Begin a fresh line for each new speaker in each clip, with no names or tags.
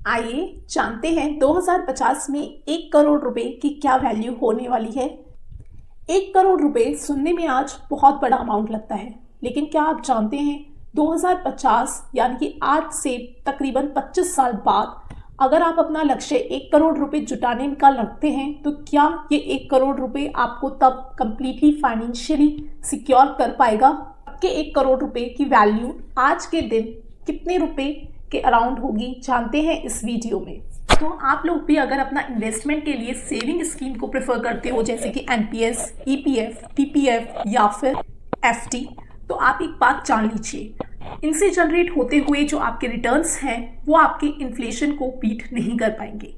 आइए जानते हैं 2050 में 1 करोड़ रुपए की क्या वैल्यू होने वाली है। 1 करोड़ रुपए सुनने में आज बहुत बड़ा अमाउंट लगता है, लेकिन क्या आप जानते हैं 2050 यानी कि आज से तकरीबन 25 साल बाद अगर आप अपना लक्ष्य 1 करोड़ रुपए जुटाने का रखते हैं तो क्या ये 1 करोड़ रुपए आपको तब कंप्लीटली फाइनेंशियली सिक्योर कर पाएगा? आपके 1 करोड़ रुपए की वैल्यू आज के दिन कितने रुपए के अराउंड होगी, जानते हैं इस वीडियो में। तो आप लोग भी अगर अपना इन्वेस्टमेंट के लिए सेविंग स्कीम को प्रेफर करते हो जैसे कि एनपीएस, ईपीएफ, पीपीएफ या फिर एफडी, तो आप एक बात जान लीजिए, इनसे जनरेट होते हुए जो आपके रिटर्न्स हैं वो आपके इन्फ्लेशन को बीट नहीं कर पाएंगे।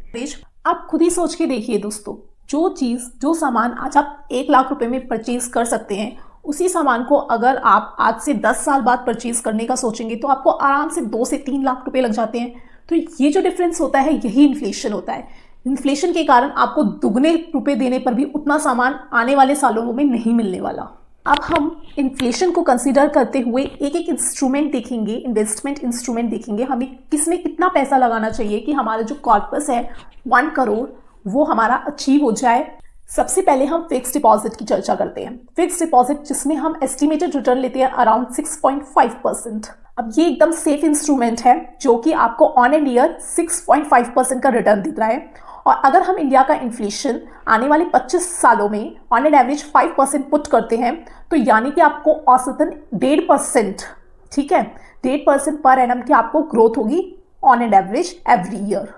आप खुद ही सोच के देखिए दोस्तों, जो सामान आज आप 1 लाख रुपए में परचेज कर सकते हैं, उसी सामान को अगर आप आज से 10 साल बाद परचेज करने का सोचेंगे तो आपको आराम से 2 से 3 लाख रुपए लग जाते हैं। तो ये जो डिफरेंस होता है यही इन्फ्लेशन होता है। इन्फ्लेशन के कारण आपको दुगने रुपए देने पर भी उतना सामान आने वाले सालों में नहीं मिलने वाला। अब हम इन्फ्लेशन को कंसीडर करते हुए एक एक इंस्ट्रूमेंट देखेंगे, इन्वेस्टमेंट इंस्ट्रूमेंट देखेंगे, हमें किसमें कितना पैसा लगाना चाहिए कि हमारा जो कॉर्पस है 1 करोड़ वो हमारा अचीव हो जाए। सबसे पहले हम फिक्स डिपॉजिट की चर्चा करते हैं। फिक्स डिपॉजिट जिसमें हम एस्टिमेटेड रिटर्न लेते हैं अराउंड 6.5%। अब ये एकदम सेफ इंस्ट्रूमेंट है जो कि आपको ऑन एन ईयर 6.5% का रिटर्न दे रहा है। और अगर हम इंडिया का इन्फ्लेशन आने वाले 25 सालों में ऑन एन एवरेज 5% पुट करते हैं तो यानी कि आपको औसतन 1.5%, ठीक है, 1.5% पर एनम की आपको ग्रोथ होगी on an average every year.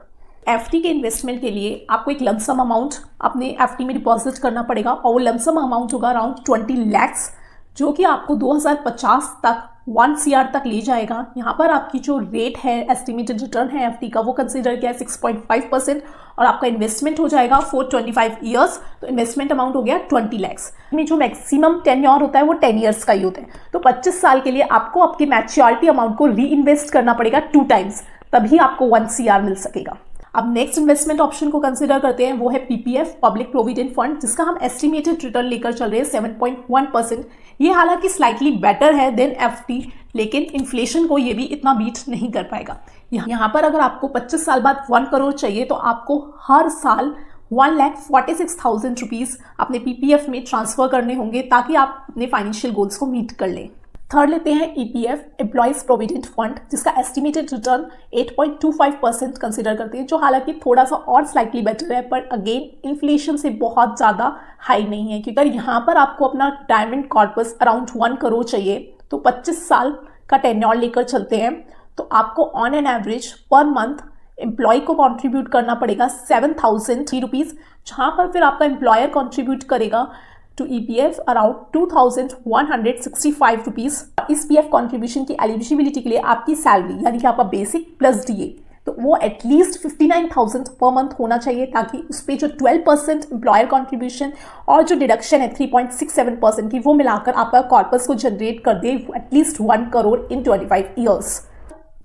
FD के इन्वेस्टमेंट के लिए आपको एक लमसम अमाउंट अपने एफडी में डिपॉजिट करना पड़ेगा और वो लमसम अमाउंट होगा अराउंड 20 लाख्स, जो कि आपको 2050 तक 1 CR तक ले जाएगा। यहाँ पर आपकी जो रेट है, एस्टिमेटेड रिटर्न है एफडी का, वो कंसीडर किया है 6.5% और आपका इन्वेस्टमेंट हो जाएगा फॉर 25 ईयर्स। तो इन्वेस्टमेंट अमाउंट हो गया 20 लाख्स में जो मैक्सिमम टेन्योर होता है वो 10 ईयर्स का ही होता है। तो 25 साल के लिए आपको आपकी मैच्योरिटी अमाउंट को री इन्वेस्ट करना पड़ेगा 2 टाइम्स, तभी आपको 1 CR मिल सकेगा। अब नेक्स्ट इन्वेस्टमेंट ऑप्शन को कंसीडर करते हैं, वो है पीपीएफ, पब्लिक प्रोविडेंट फंड, जिसका हम एस्टिमेटेड रिटर्न लेकर चल रहे हैं 7.1%। ये हालांकि स्लाइटली बेटर है देन एफडी, लेकिन इन्फ्लेशन को ये भी इतना बीट नहीं कर पाएगा। यहाँ पर अगर आपको 25 साल बाद 1 करोड़ चाहिए तो आपको हर साल 1,46,000 रुपीज़ अपने पीपीएफ में ट्रांसफर करने होंगे ताकि आप अपने फाइनेंशियल गोल्स को मीट कर लें। थर्ड लेते हैं ईपीएफ, एम्प्लॉयज प्रोविडेंट फंड, जिसका एस्टिमेटेड रिटर्न 8.25% कंसीडर करते हैं, जो हालांकि थोड़ा सा और स्लाइटली बेटर है, पर अगेन इन्फ्लेशन से बहुत ज़्यादा हाई नहीं है। क्योंकि यहाँ पर आपको अपना डायमंड कॉर्पस अराउंड 1 करोड़ चाहिए तो 25 साल का टेन्योर लेकर चलते हैं तो आपको on an average per month employ को कंट्रीब्यूट करना पड़ेगा 7,000 रुपीज़, जहाँ पर फिर आपका एम्प्लॉयर कंट्रीब्यूट करेगा टू ईपीएफ अराउंड 2,165 रुपीज़। इस पीएफ कंट्रीब्यूशन की एलिजिबिलिटी के लिए आपकी सैलरी यानी कि आपका बेसिक प्लस डीए तो वो एटलीस्ट 59,000 पर मंथ होना चाहिए, ताकि उस पर जो 12% एम्प्लॉयर कंट्रीब्यूशन और जो डिडक्शन है 3.67% की, वो मिलाकर आपका कॉर्पस को जनरेट कर दे एटलीस्ट 1 करोड़ इन 25 ईयर्स।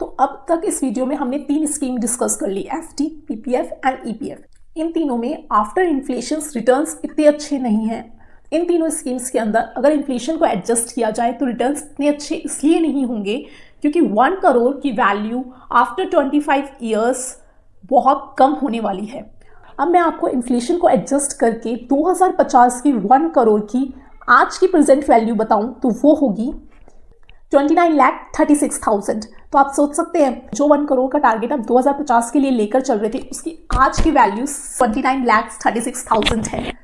तो अब तक इस वीडियो में हमने 3 स्कीम डिस्कस कर ली, एफडी, पीपीएफ एंड ईपीएफ। इन तीनों में आफ्टर इन्फ्लेशन रिटर्न्स इतने अच्छे नहीं हैं। इन तीनों स्कीम्स के अंदर अगर इन्फ्लेशन को एडजस्ट किया जाए तो रिटर्न्स इतने अच्छे इसलिए नहीं होंगे क्योंकि 1 करोड़ की वैल्यू आफ्टर 25 ईयर्स बहुत कम होने वाली है। अब मैं आपको इन्फ्लेशन को एडजस्ट करके 2050 की 1 करोड़ की आज की प्रेजेंट वैल्यू बताऊं तो वो होगी 29,36,000। तो आप सोच सकते हैं जो 1 करोड़ का टारगेट आप 2050 के लिए लेकर चल रहे थे उसकी आज की वैल्यू 29,36,000 है।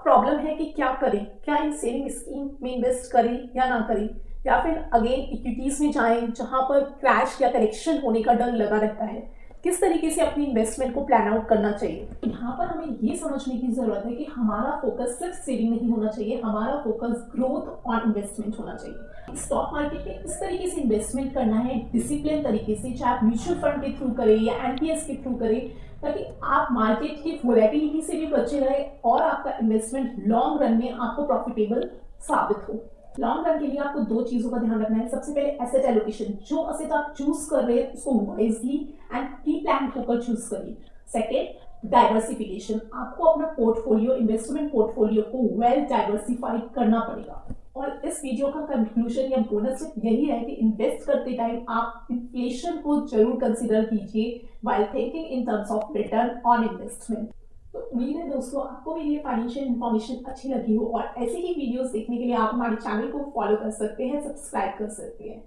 प्रॉब्लम है कि क्या करें, क्या इन सेविंग स्कीम में इन्वेस्ट करें या ना करें, या फिर अगेन इक्विटीज में जाएं जहां पर क्रैश या करेक्शन होने का डर लगा रहता है। किस तरीके से अपनी इन्वेस्टमेंट को प्लान आउट करना चाहिए, यहाँ पर हमें ये समझने की जरूरत है कि हमारा फोकस सिर्फ सेविंग नहीं होना चाहिए, हमारा फोकस ग्रोथ और इन्वेस्टमेंट होना चाहिए। स्टॉक मार्केट में इस तरीके से इन्वेस्टमेंट करना है डिसिप्लिन तरीके से, चाहे आप म्यूचुअल फंड के थ्रू करें या एनपीएस के थ्रू करें, ताकि आप मार्केट की वोलेटिलिटी से भी बचे रहे और आपका इन्वेस्टमेंट लॉन्ग रन में आपको प्रॉफिटेबल साबित हो। लॉन्ग रन के लिए आपको 2 चीजों का ध्यान रखना है। सबसे पहले एसेट एलोकेशन, जो एसेट आप चूज कर रहे हैं उसको वाइजली एंड प्री प्लान होकर चूज करिए। सेकेंड, डाइवर्सिफिकेशन, आपको अपना पोर्टफोलियो, इन्वेस्टमेंट पोर्टफोलियो को वेल डाइवर्सिफाई करना पड़ेगा। और इस वीडियो का कंक्लूजन या बोनस टिप यही है कि इन्वेस्ट करते टाइम आप इन्फ्लेशन को जरूर कंसीडर कीजिए while thinking in terms of return on investment. तो उम्मीद है दोस्तों आपको मेरी ये फाइनेंशियल इन्फॉर्मेशन अच्छी लगी हो और ऐसे ही वीडियोस देखने के लिए आप हमारे चैनल को फॉलो कर सकते हैं, सब्सक्राइब कर सकते हैं।